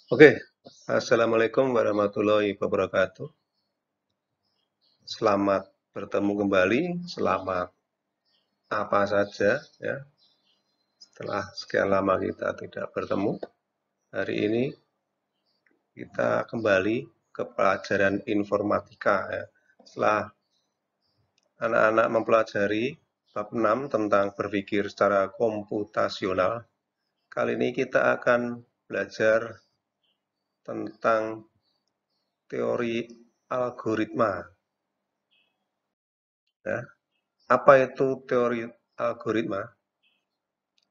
Oke, Assalamualaikum warahmatullahi wabarakatuh. Selamat bertemu kembali, selamat apa saja ya. Setelah sekian lama kita tidak bertemu, hari ini kita kembali ke pelajaran informatika ya. Setelah anak-anak mempelajari bab 6 tentang berpikir secara komputasional, kali ini kita akan belajar tentang teori algoritma ya. Apa itu teori algoritma?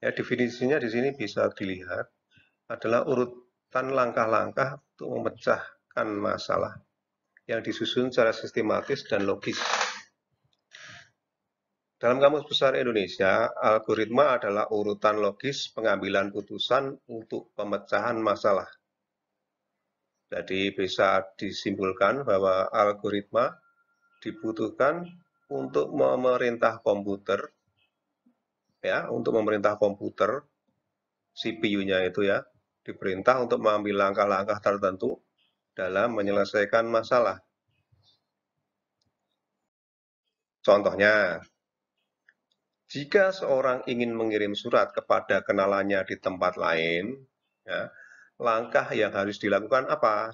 Ya, definisinya di sini bisa dilihat adalah urutan langkah-langkah untuk memecahkan masalah yang disusun secara sistematis dan logis. Dalam Kamus Besar Indonesia, algoritma adalah urutan logis pengambilan putusan untuk pemecahan masalah. Jadi bisa disimpulkan bahwa algoritma dibutuhkan untuk memerintah komputer, ya, untuk memerintah komputer, CPU-nya itu ya, diperintah untuk mengambil langkah-langkah tertentu dalam menyelesaikan masalah. Contohnya, jika seorang ingin mengirim surat kepada kenalannya di tempat lain, ya, langkah yang harus dilakukan apa?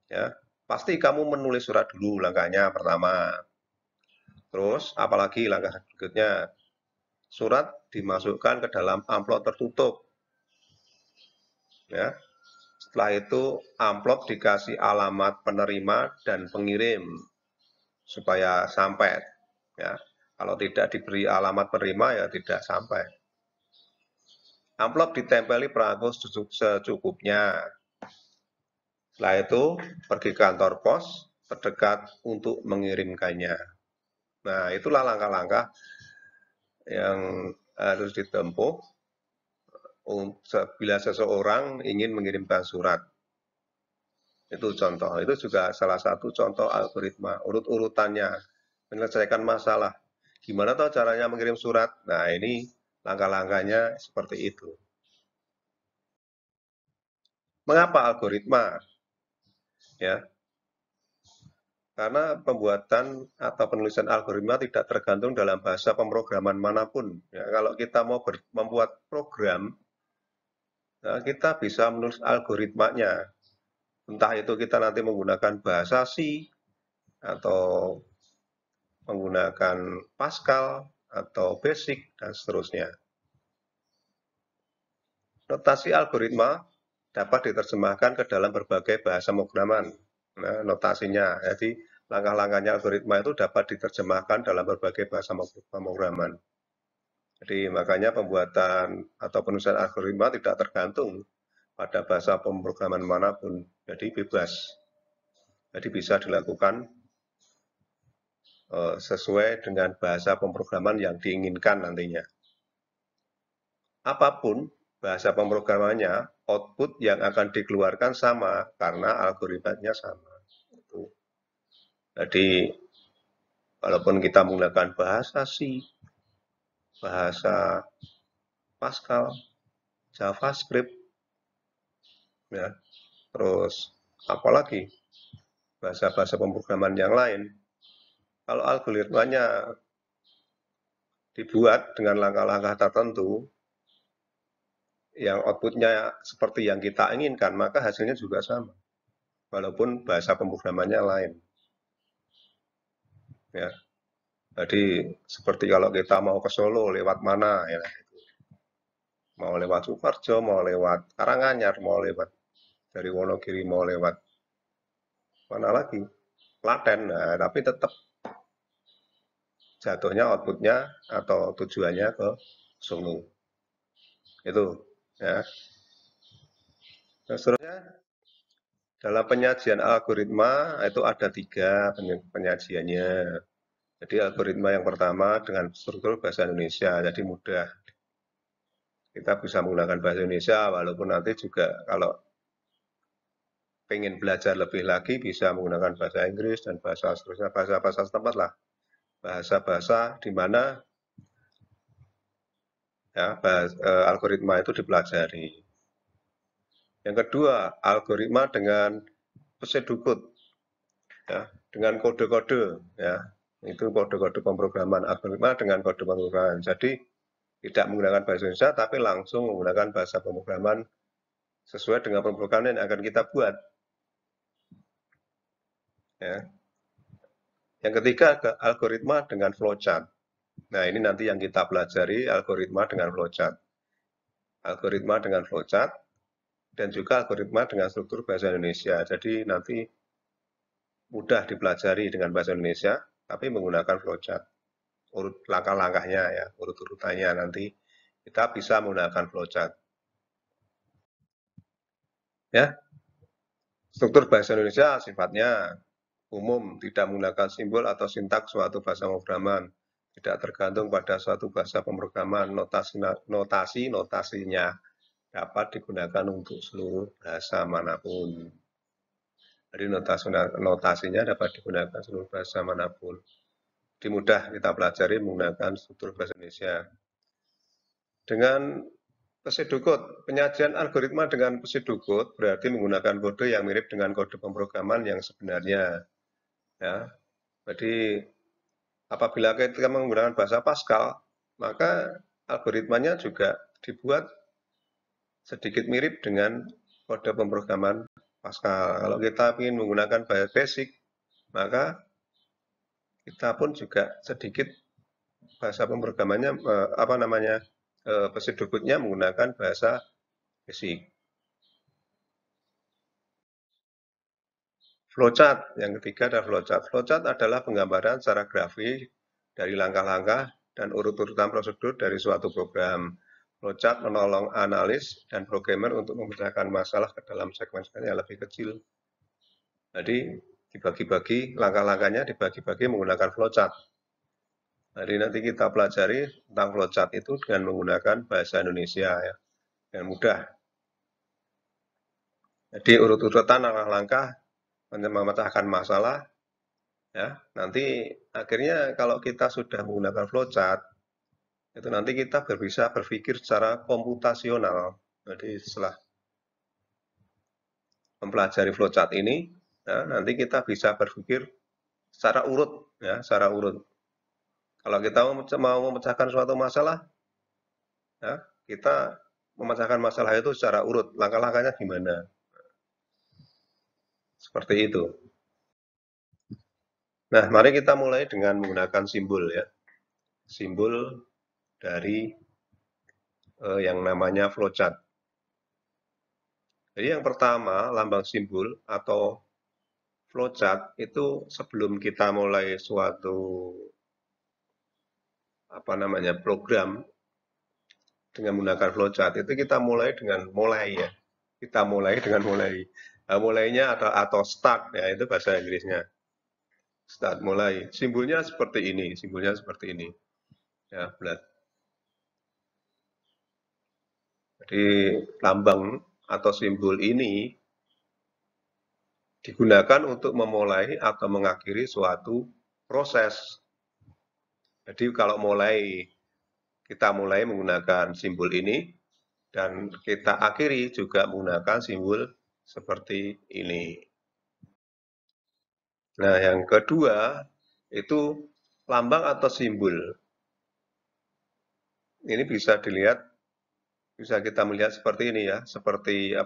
Ya, pasti kamu menulis surat dulu langkahnya pertama. Terus, apalagi langkah berikutnya? Surat dimasukkan ke dalam amplop tertutup. Ya, setelah itu amplop dikasih alamat penerima dan pengirim supaya sampai. Ya, kalau tidak diberi alamat penerima ya tidak sampai. Amplop ditempeli perangko secukupnya. Setelah itu pergi ke kantor pos terdekat untuk mengirimkannya. Nah, itulah langkah-langkah yang harus ditempuh bila seseorang ingin mengirimkan surat. Itu contoh, itu juga salah satu contoh algoritma, urut-urutannya, menyelesaikan masalah. Gimana tahu caranya mengirim surat? Nah, ini langkah-langkahnya seperti itu. Mengapa algoritma? Ya, karena pembuatan atau penulisan algoritma tidak tergantung dalam bahasa pemrograman manapun. Ya, kalau kita mau membuat program, nah kita bisa menulis algoritmanya. Entah itu kita nanti menggunakan bahasa C, atau menggunakan Pascal, atau Basic, dan seterusnya. Notasi algoritma dapat diterjemahkan ke dalam berbagai bahasa pemrograman. Nah, notasinya, jadi langkah-langkahnya algoritma itu dapat diterjemahkan dalam berbagai bahasa pemrograman. Jadi makanya pembuatan atau penulisan algoritma tidak tergantung pada bahasa pemrograman manapun. Jadi bebas. Jadi bisa dilakukan sesuai dengan bahasa pemrograman yang diinginkan nantinya. Apapun bahasa pemrogramannya, output yang akan dikeluarkan sama karena algoritmanya sama. Jadi walaupun kita menggunakan bahasa C, bahasa Pascal, JavaScript, ya, terus apalagi bahasa-bahasa pemrograman yang lain, kalau algoritmanya dibuat dengan langkah-langkah tertentu, yang outputnya seperti yang kita inginkan, maka hasilnya juga sama, walaupun bahasa pemrogramannya lain. Ya, jadi seperti kalau kita mau ke Solo lewat mana, ya, mau lewat Sukoharjo, mau lewat Karanganyar, mau lewat dari Wonogiri, mau lewat mana lagi, Klaten, nah, tapi tetap jatuhnya outputnya atau tujuannya ke Solo. Itu ya. Nah, seterusnya dalam penyajian algoritma itu ada 3 penyajiannya. Jadi algoritma yang pertama dengan struktur bahasa Indonesia, jadi mudah. Kita bisa menggunakan bahasa Indonesia, walaupun nanti juga kalau pengen belajar lebih lagi bisa menggunakan bahasa Inggris dan bahasa seterusnya, bahasa-bahasa setempat lah. Bahasa-bahasa di mana ya, algoritma itu dipelajari. Yang kedua, algoritma dengan pseudocode, ya, dengan kode-kode, ya, itu kode-kode pemrograman. Algoritma dengan kode pemrograman. Jadi tidak menggunakan bahasa Indonesia, tapi langsung menggunakan bahasa pemrograman sesuai dengan pemrograman yang akan kita buat. Ya. Yang ketiga, algoritma dengan flowchart. Nah, ini nanti yang kita pelajari, algoritma dengan flowchart. Algoritma dengan flowchart, dan juga algoritma dengan struktur bahasa Indonesia. Jadi nanti mudah dipelajari dengan bahasa Indonesia, tapi menggunakan flowchart. Urut langkah-langkahnya ya, urut-urutannya nanti kita bisa menggunakan flowchart. Ya, struktur bahasa Indonesia sifatnya umum, tidak menggunakan simbol atau sintaks suatu bahasa pemrograman, tidak tergantung pada suatu bahasa pemrograman, notasinya dapat digunakan untuk seluruh bahasa manapun. Jadi notasinya dapat digunakan seluruh bahasa manapun. Jadi mudah kita pelajari menggunakan struktur bahasa Indonesia. Dengan pseudocode, penyajian algoritma dengan pseudocode berarti menggunakan kode yang mirip dengan kode pemrograman yang sebenarnya. Ya, jadi apabila kita menggunakan bahasa Pascal, maka algoritmanya juga dibuat sedikit mirip dengan kode pemrograman Pascal. Kalau kita ingin menggunakan bahasa basic, maka kita pun juga sedikit bahasa pemrogramannya pseudocode-nya menggunakan bahasa basic. Flowchart, yang ketiga adalah flowchart. Flowchart adalah penggambaran secara grafis dari langkah-langkah dan urut-urutan prosedur dari suatu program. Flowchart menolong analis dan programmer untuk memecahkan masalah ke dalam segmen-segmen yang lebih kecil. Jadi dibagi-bagi, langkah-langkahnya dibagi-bagi menggunakan flowchart. Jadi nanti kita pelajari tentang flowchart itu dengan menggunakan bahasa Indonesia ya, dengan mudah. Jadi urut-urutan langkah-langkah memecahkan masalah. Ya, nanti akhirnya kalau kita sudah menggunakan flowchart, itu nanti kita bisa berpikir secara komputasional. Jadi setelah mempelajari flowchart ini, ya, nanti kita bisa berpikir secara urut, ya, secara urut. Kalau kita mau memecahkan suatu masalah, ya, kita memecahkan masalah itu secara urut. Langkah-langkahnya gimana? Seperti itu. Nah, mari kita mulai dengan menggunakan simbol ya. Simbol dari yang namanya flowchart. Jadi yang pertama, lambang simbol atau flowchart itu sebelum kita mulai suatu program dengan menggunakan flowchart itu kita mulai dengan mulai ya. Kita mulai dengan mulai. Nah, mulainya atau start ya, itu bahasa Inggrisnya. Start mulai. Simbolnya seperti ini, simbolnya seperti ini. Ya, benar. Jadi lambang atau simbol ini digunakan untuk memulai atau mengakhiri suatu proses. Jadi kalau kita mulai menggunakan simbol ini, dan kita akhiri juga menggunakan simbol seperti ini. Nah, yang kedua itu lambang atau simbol. Ini bisa dilihat, bisa kita melihat seperti ini ya, seperti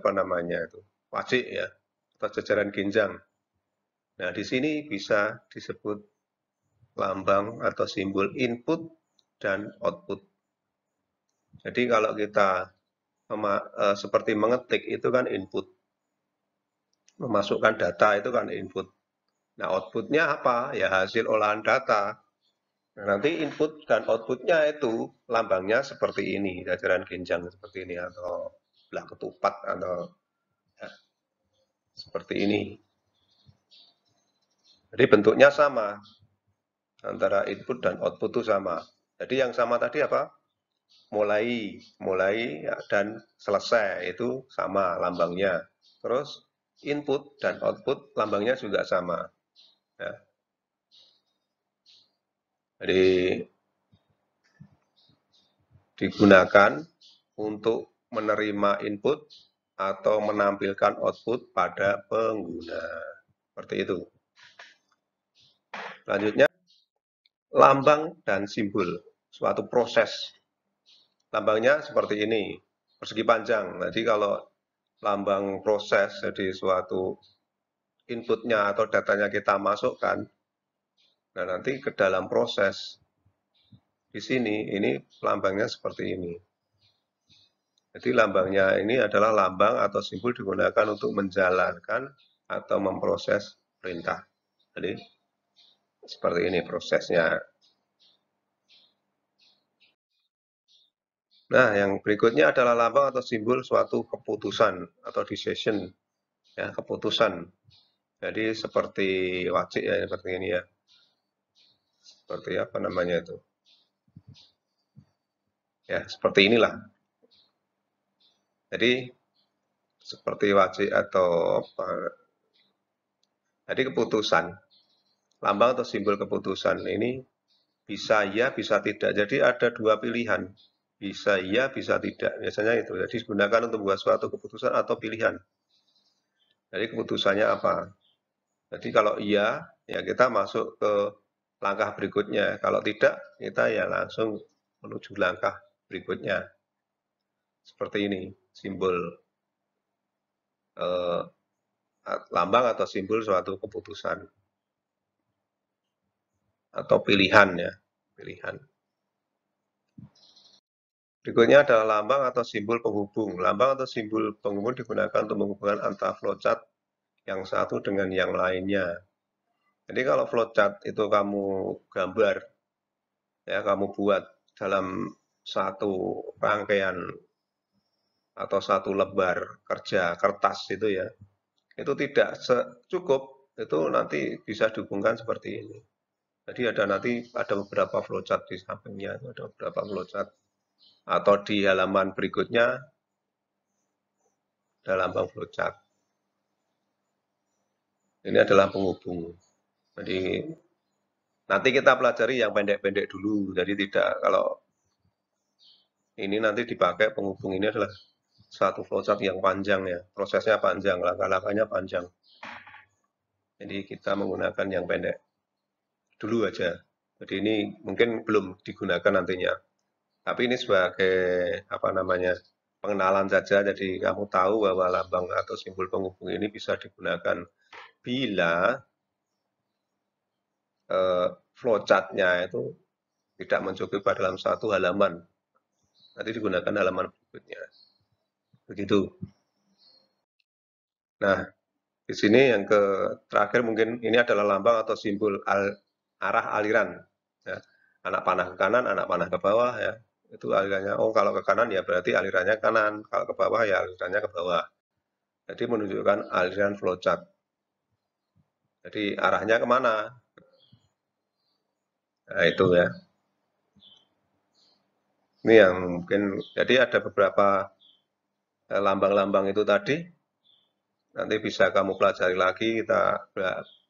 wajik ya, atau jajaran ginjang. Nah, di sini bisa disebut lambang atau simbol input dan output. Jadi kalau kita seperti mengetik itu kan input, memasukkan data itu kan input. Nah, outputnya apa? Ya hasil olahan data. Nah, nanti input dan outputnya itu lambangnya seperti ini, jajaran ginjang seperti ini, atau belah ketupat, atau ya, seperti ini. Jadi bentuknya sama, antara input dan output itu sama. Jadi yang sama tadi apa? Mulai ya, dan selesai itu sama lambangnya. Terus input dan output lambangnya juga sama. Ya. Jadi digunakan untuk menerima input atau menampilkan output pada pengguna. Seperti itu. Selanjutnya, lambang dan simbol suatu proses. Lambangnya seperti ini, persegi panjang. Jadi kalau lambang proses, jadi suatu inputnya atau datanya kita masukkan, nah nanti ke dalam proses di sini, ini lambangnya seperti ini. Jadi lambangnya ini adalah lambang atau simbol digunakan untuk menjalankan atau memproses perintah. Jadi seperti ini prosesnya. Nah, yang berikutnya adalah lambang atau simbol suatu keputusan atau decision, ya keputusan. Jadi seperti wajib ya, seperti ini ya. Seperti apa namanya itu? Ya, seperti inilah. Jadi seperti wajib atau apa? Jadi keputusan, lambang atau simbol keputusan ini bisa ya, bisa tidak. Jadi ada dua pilihan, bisa ya, bisa tidak. Biasanya itu. Jadi digunakan untuk membuat suatu keputusan atau pilihan. Jadi keputusannya apa? Jadi kalau iya, ya kita masuk ke langkah berikutnya. Kalau tidak, kita ya langsung menuju langkah berikutnya. Seperti ini, simbol lambang atau simbol suatu keputusan atau pilihan ya, pilihan. Berikutnya adalah lambang atau simbol penghubung. Lambang atau simbol penghubung digunakan untuk menghubungkan antara flowchart yang satu dengan yang lainnya. Jadi kalau flowchart itu kamu gambar, ya kamu buat dalam satu rangkaian atau satu lembar kerja kertas itu ya, itu tidak cukup, itu nanti bisa dihubungkan seperti ini. Jadi ada beberapa flowchart di sampingnya, ada beberapa flowchart atau di halaman berikutnya ada lambang flowchart. Ini adalah penghubung. Jadi nanti kita pelajari yang pendek-pendek dulu. Jadi tidak kalau ini nanti dipakai penghubung ini adalah satu flowchart yang panjang ya, prosesnya panjang, langkah-langkahnya panjang. Jadi kita menggunakan yang pendek dulu aja. Jadi ini mungkin belum digunakan nantinya. Tapi ini sebagai apa namanya pengenalan saja. Jadi kamu tahu bahwa lambang atau simbol penghubung ini bisa digunakan bila flowchart-nya itu tidak mencukupi pada dalam satu halaman. Nanti digunakan halaman berikutnya. Begitu. Nah, di sini yang terakhir mungkin ini adalah lambang atau simbol arah aliran. Ya. Anak panah ke kanan, anak panah ke bawah ya. Itu alirannya. Oh, kalau ke kanan ya berarti alirannya kanan. Kalau ke bawah ya alirannya ke bawah. Jadi menunjukkan aliran flowchart. Jadi arahnya kemana? Nah, itu ya. Ini yang mungkin, jadi ada beberapa lambang-lambang itu tadi. Nanti bisa kamu pelajari lagi,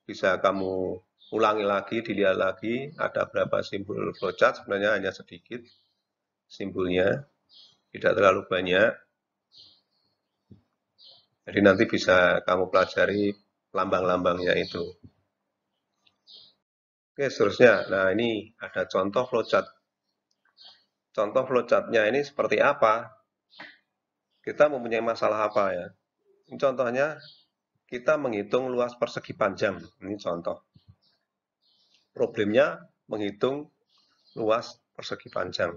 bisa kamu ulangi lagi, dilihat lagi, ada berapa simbol flowchart, sebenarnya hanya sedikit simbolnya, tidak terlalu banyak. Jadi nanti bisa kamu pelajari lambang-lambangnya itu. Oke, seterusnya. Nah, ini ada contoh flowchart. Contoh flowchart-nya ini seperti apa? Kita mempunyai masalah apa ya? Ini contohnya, kita menghitung luas persegi panjang. Ini contoh. Problemnya menghitung luas persegi panjang.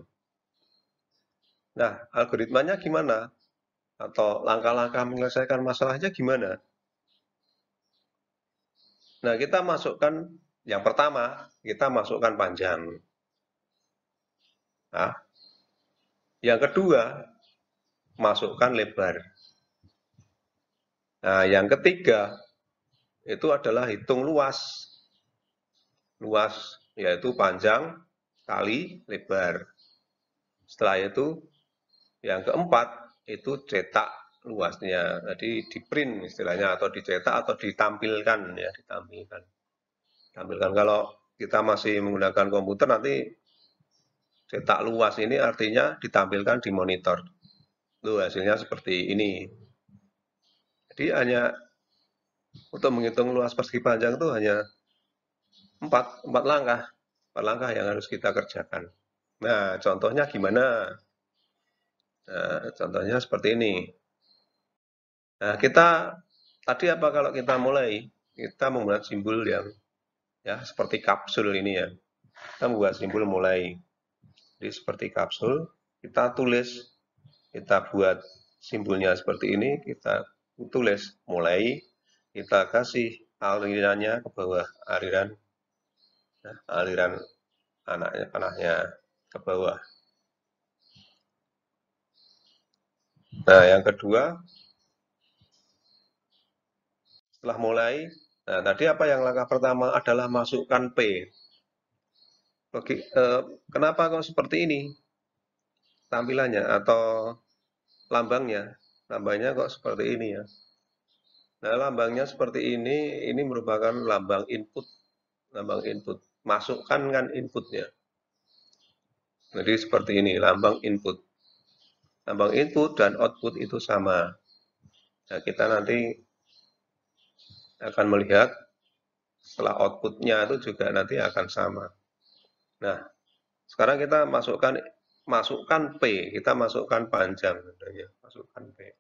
Nah, algoritmanya gimana? Atau langkah-langkah menyelesaikan masalahnya gimana? Nah, kita masukkan, yang pertama, kita masukkan panjang. Nah, yang kedua, masukkan lebar. Nah, yang ketiga, itu adalah hitung luas. Luas, yaitu panjang kali lebar. Setelah itu, yang keempat, itu cetak luasnya. Jadi di print istilahnya, atau dicetak, atau ditampilkan. Ya, ditampilkan. Kalau kita masih menggunakan komputer, nanti cetak luas ini artinya ditampilkan di monitor. Tuh hasilnya seperti ini. Jadi hanya untuk menghitung luas persegi panjang itu hanya empat langkah yang harus kita kerjakan. Nah, contohnya gimana? Nah, contohnya seperti ini. Nah, kita tadi apa kalau kita mulai? Kita membuat simbol yang ya seperti kapsul ini ya. Kita membuat simbol mulai. Jadi seperti kapsul, kita tulis, kita buat simbolnya seperti ini, kita tulis mulai, kita kasih alirannya ke bawah, aliran anaknya panahnya ke bawah. Nah, yang kedua, setelah mulai, nah tadi apa yang langkah pertama adalah masukkan P. Kenapa kok seperti ini tampilannya atau lambangnya? Lambangnya kok seperti ini ya? Nah, lambangnya seperti ini merupakan lambang input. Lambang input. Masukkan kan inputnya. Jadi seperti ini, lambang input. Lambang input dan output itu sama. Nah, kita nanti akan melihat setelah outputnya itu juga nanti akan sama. Nah, sekarang kita masukkan P, kita masukkan panjang, masukkan P.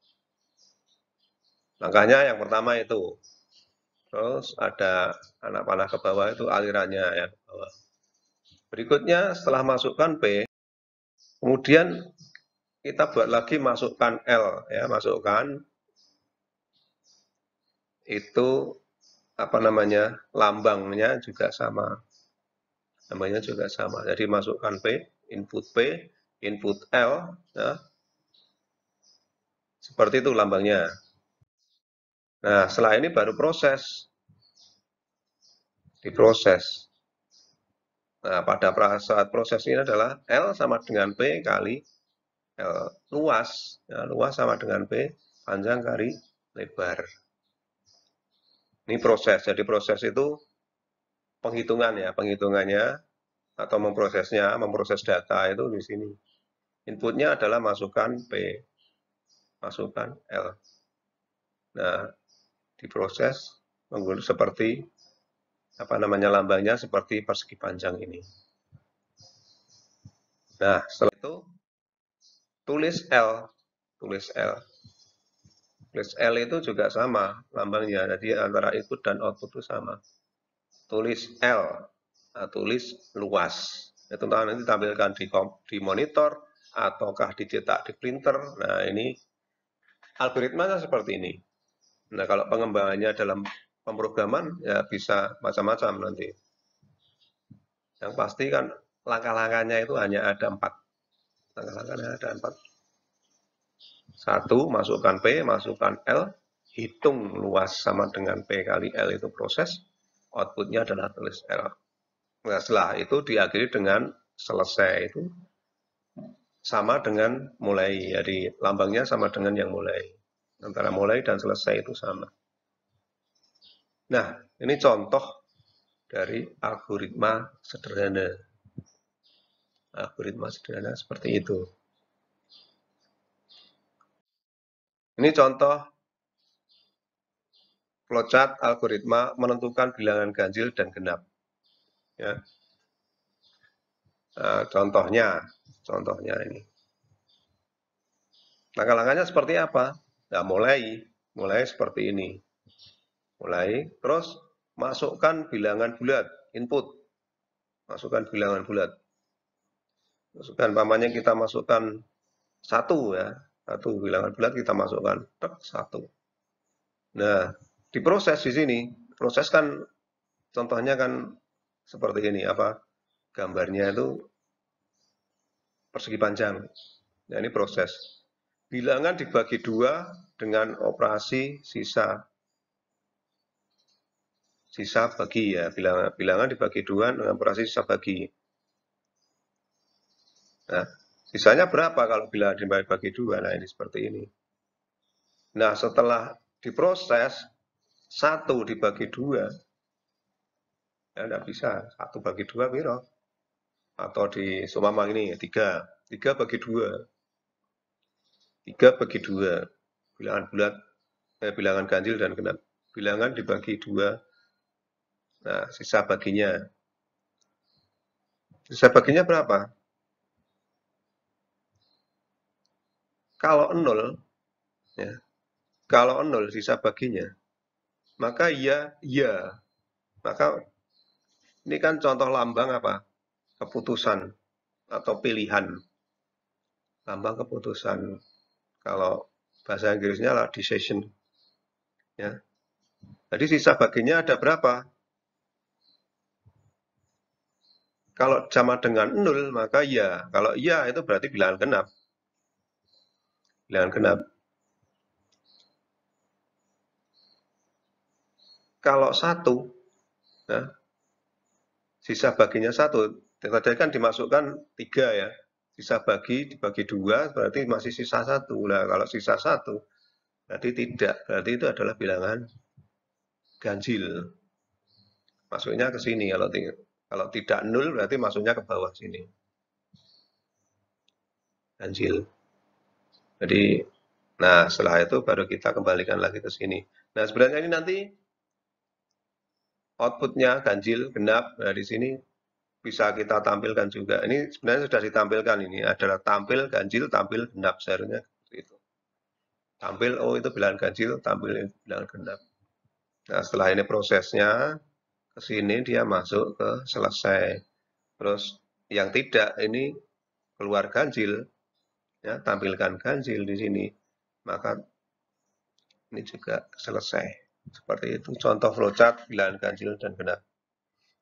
Langkahnya yang pertama itu, terus ada anak panah ke bawah itu alirannya ya ke bawah. Berikutnya setelah masukkan P, kemudian kita buat lagi masukkan L ya, masukkan itu apa namanya lambangnya juga sama. Namanya juga sama. Jadi masukkan P, input L, ya. Seperti itu lambangnya. Nah, setelah ini baru diproses. Nah, pada saat proses ini adalah L sama dengan P kali L luas. Ya, luas sama dengan P, panjang kali lebar. Ini proses. Jadi proses itu penghitungan ya, penghitungannya atau memproses data itu di sini. Inputnya adalah masukkan P, masukkan L. Nah, diproses menggunakan seperti apa namanya lambangnya seperti persegi panjang ini. Nah, setelah itu tulis L, tulis L. Tulis L itu juga sama lambangnya, jadi antara input dan output itu sama. Tulis L, nah, tulis luas. Itu nanti ditampilkan di monitor ataukah dicetak di printer. Nah, ini algoritmanya seperti ini. Nah, kalau pengembangannya dalam pemrograman ya bisa macam-macam nanti. Yang pasti kan langkah-langkahnya itu hanya ada 4. Langkah-langkahnya ada 4. 1, masukkan P, masukkan L, hitung luas sama dengan P kali L itu proses, outputnya adalah tulis L. Nah, setelah itu diakhiri dengan selesai itu sama dengan mulai, jadi lambangnya sama dengan yang mulai. Antara mulai dan selesai itu sama. Nah, ini contoh dari algoritma sederhana. Algoritma sederhana seperti itu. Ini contoh flowchart algoritma menentukan bilangan ganjil dan genap. Ya. Nah, contohnya ini. Langkah-langkahnya seperti apa? Nah, mulai seperti ini. Mulai, terus masukkan bilangan bulat, input. Masukkan bilangan bulat. Masukkan, pamannya kita masukkan 1 ya. 1 bilangan bulat kita masukkan, 1. Nah, diproses di sini. Proses kan contohnya kan seperti ini, apa? Gambarnya itu persegi panjang. Nah, ini proses. Bilangan dibagi 2 dengan operasi sisa bagi ya. Bilangan dibagi 2 dengan operasi sisa bagi. Nah, sisanya berapa kalau bilangan dibagi 2? Nah, ini seperti ini. Nah, setelah diproses 1 dibagi 2, ya tidak bisa. 1 bagi 2 piro? Atau di seumpama ini 3. 3 bagi 2. 3 bagi 2. Bilangan bulat bilangan ganjil dan genap. Bilangan dibagi 2, nah sisa baginya. Sisa baginya berapa? Kalau 0, ya, kalau 0 sisa baginya, maka ya. Maka ini kan contoh lambang apa? Keputusan atau pilihan. Lambang keputusan. Kalau bahasa Inggrisnya adalah decision. Ya. Jadi sisa baginya ada berapa? Kalau sama dengan 0, maka ya. Kalau ya itu berarti bilangan genap. Bilangan genap. Kalau 1, nah, sisa baginya 1. Tadi kan dimasukkan 3 ya. Sisa bagi dibagi 2 berarti masih sisa 1. Nah, kalau sisa 1 berarti tidak. Berarti itu adalah bilangan ganjil. Masuknya ke sini. Kalau tidak 0 berarti masuknya ke bawah sini. Ganjil. Jadi, nah setelah itu baru kita kembalikan lagi ke sini. Nah sebenarnya ini nanti outputnya ganjil, genap. Nah di sini bisa kita tampilkan juga. Ini sebenarnya sudah ditampilkan, ini adalah tampil ganjil, tampil genap seharusnya itu. Tampil, oh itu bilangan ganjil, tampil bilangan genap. Nah setelah ini prosesnya ke sini dia masuk ke selesai. Terus yang tidak ini keluar ganjil, ya tampilkan ganjil di sini. Maka ini juga selesai. Seperti itu contoh flowchart bilangan ganjil dan genap.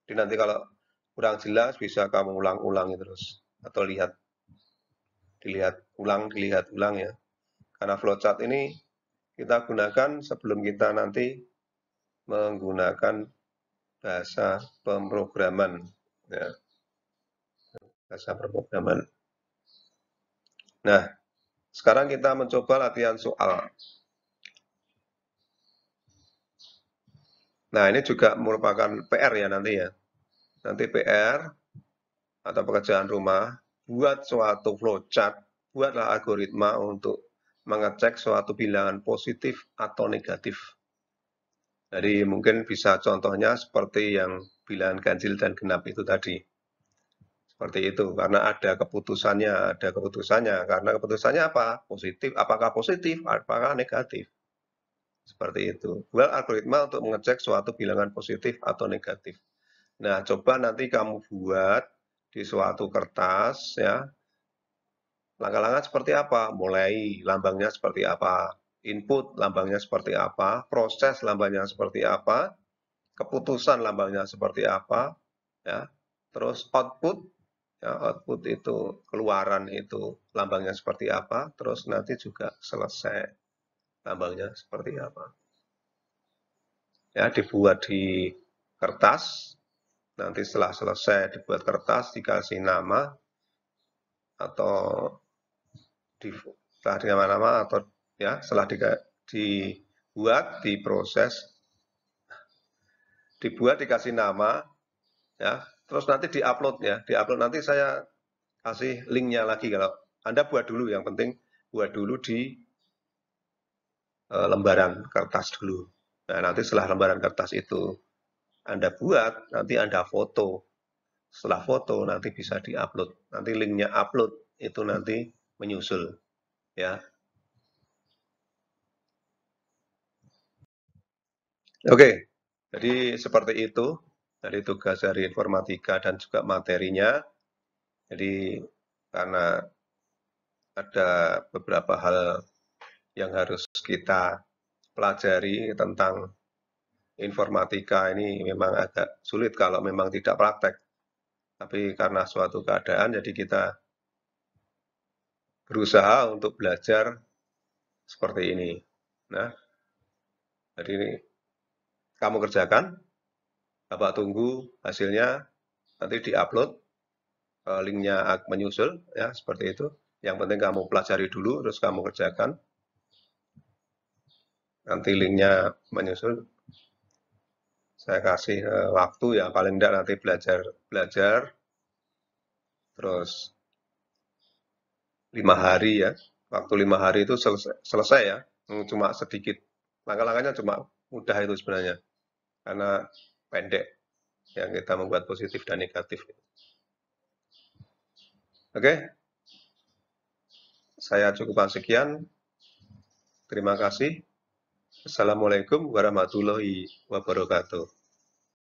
Jadi nanti kalau kurang jelas bisa kamu ulang-ulangi terus atau dilihat ulang ya. Karena flowchart ini kita gunakan sebelum kita nanti menggunakan bahasa pemrograman ya. Bahasa pemrograman. Nah, sekarang kita mencoba latihan soal. Nah, ini juga merupakan PR ya nanti ya. Nanti PR atau pekerjaan rumah, buat suatu flowchart, buatlah algoritma untuk mengecek suatu bilangan positif atau negatif. Jadi mungkin bisa contohnya seperti yang bilangan ganjil dan genap itu tadi. Seperti itu, karena ada keputusannya. Karena keputusannya apa? Positif, apakah negatif. Seperti itu. Buat algoritma untuk mengecek suatu bilangan positif atau negatif. Nah, coba nanti kamu buat di suatu kertas ya. Langkah-langkah seperti apa? Mulai lambangnya seperti apa? Input lambangnya seperti apa? Proses lambangnya seperti apa? Keputusan lambangnya seperti apa? Ya. Terus output ya, output itu keluaran itu lambangnya seperti apa? Terus nanti juga selesai lambangnya seperti apa? Ya, dibuat di kertas. Nanti setelah selesai dibuat kertas, dikasih nama atau setelah nama-nama atau ya setelah dibuat, diproses, dibuat, dikasih nama, ya, terus nanti diupload ya, diupload nanti saya kasih linknya lagi kalau Anda buat dulu, yang penting buat dulu di lembaran kertas dulu. Nah nanti setelah lembaran kertas itu Anda buat, nanti Anda foto. Setelah foto nanti bisa diupload. Nanti linknya upload itu nanti menyusul ya. Oke, jadi seperti itu dari tugas dari informatika dan juga materinya. Jadi karena ada beberapa hal yang harus kita pelajari tentang informatika ini memang agak sulit kalau memang tidak praktek. Tapi karena suatu keadaan jadi kita berusaha untuk belajar seperti ini. Nah, jadi ini kamu kerjakan, Bapak tunggu hasilnya, nanti diupload, linknya menyusul, ya seperti itu. Yang penting kamu pelajari dulu, terus kamu kerjakan. Nanti linknya menyusul. Saya kasih waktu ya, paling tidak nanti belajar, terus 5 hari ya. Waktu 5 hari itu selesai ya, cuma sedikit Langkah-langkahnya cuma mudah itu sebenarnya, karena pendek yang kita membuat positif dan negatif. Oke, saya cukupkan sekian. Terima kasih. Assalamualaikum warahmatullahi wabarakatuh.